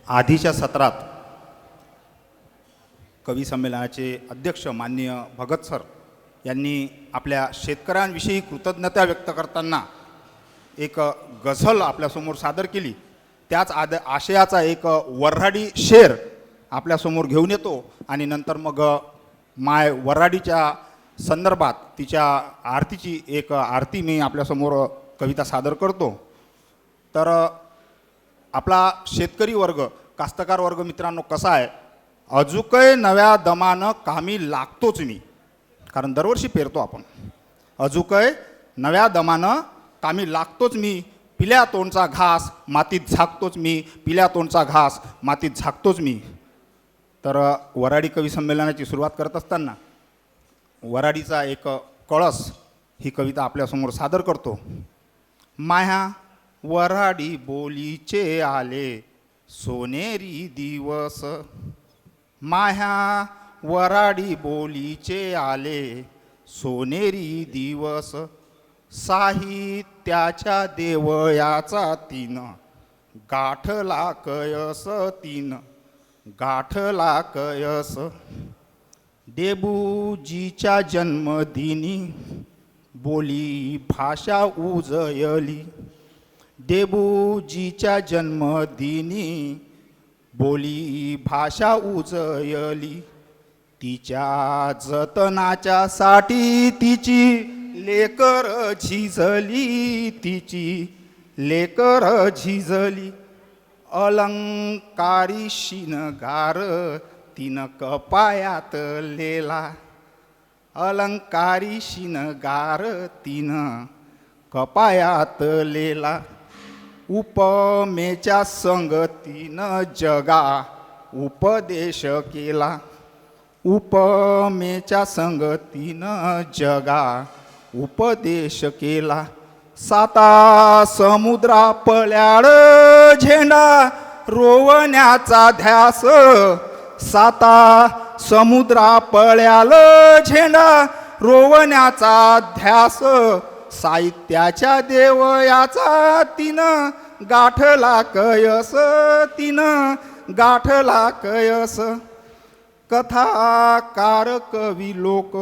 आधीच्या सत्रात कवी संमेलनाचे अध्यक्ष माननीय भगत सर यांनी आपल्या शेतकऱ्यांविषयी कृतज्ञता व्यक्त करताना एक गझल आपल्यासमोर सादर केली। त्याच आशयाचा एक वऱ्हाडी शेर आपल्यासमोर घेऊन येतो आणि नंतर मग माय वऱ्हाडीच्या संदर्भात तिच्या आरतीची एक आरती मी आपल्यासमोर कविता सादर करतो। तर आपला शेतकरी वर्ग, कास्तकार वर्ग मित्रांनो कसा आहे, अजूकय नव्या दमानं कामी लागतोच मी, कारण दरवर्षी पेरतो आपण। अजूकय नव्या दमानं कामी लागतोच मी, पिल्या तोंडचा घास मातीत झाकतोच मी, पिल्या तोंडचा घास मातीत झाकतोच मी। तर वऱ्हाडी कवी संमेलनाची सुरुवात करत असताना वऱ्हाडीचा एक कळस ही कविता आपल्यासमोर सादर करतो। माह्या वऱ्हाडी बोलीचे आले सोनेरी दिवस, माह्या वऱ्हाडी बोलीचे आले सोनेरी दिवस, साहित्याच्या देवयाचा तीन गाठला कयस, तीन गाठला कयस। डेबूजीच्या जन्मदिनी बोली भाषा उजयली, डेबूजीच्या जन्मदिनी बोली भाषा उजयली। तिच्या जतनाच्या साठी तिची लेकर झिजली, तिची लेकर झिजली। अलंकारी शिनगार तिनं कपायात लेला, अलंकारी शिनगार तिनं कपायात लेला। उपमेच्या संगतीनं जगा उपदेश केला, उपमेच्या संगतीनं जगा उपदेश केला। साता समुद्रा पल्याळ झेंडा रोवण्याचा ध्यास, साता समुद्रा पळ्याल झेंडा रोवण्याचा ध्यास। साहित्याच्या देवयाचा तिनं गाठला कयस, तिनं गाठला कयस। कथाकार कवी लोक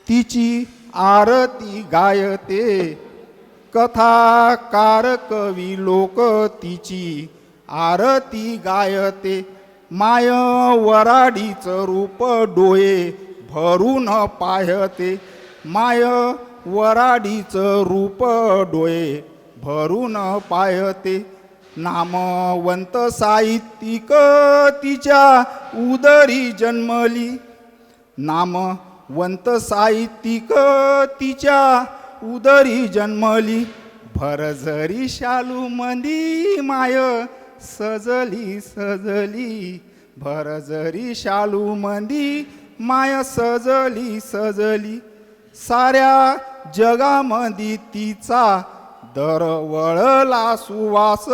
तिची आरती गायते, कथाकार कवी लोक तिची आरती गायते। माय वऱ्हाडीचं रूप डोळे भरून पाहते, माय वऱ्हाडीचं रूप डोळे भरून पाहते। नामवंत साहित्यिक तिच्या उदरी जन्मली, नामवंत साहित्यिक तिच्या उदरी जन्मली। भरजरी शालू मंदी माय सजली सजली, भरजरी शालू मंदी माय सजली सजली। साऱ्या जगामंदी तिचा दरवळला सुवास,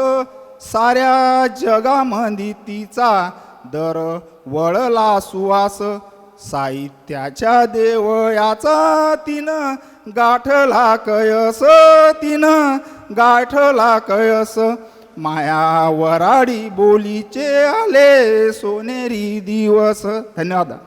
साऱ्या जगामंदी तिचा दरवळला सुवास। साहित्याच्या देवयाचा तिनं गाठला कयस, तिनं गाठला कयस। माया वऱ्हाडी बोलीचे आले सोनेरी दिवस। धन्यवाद।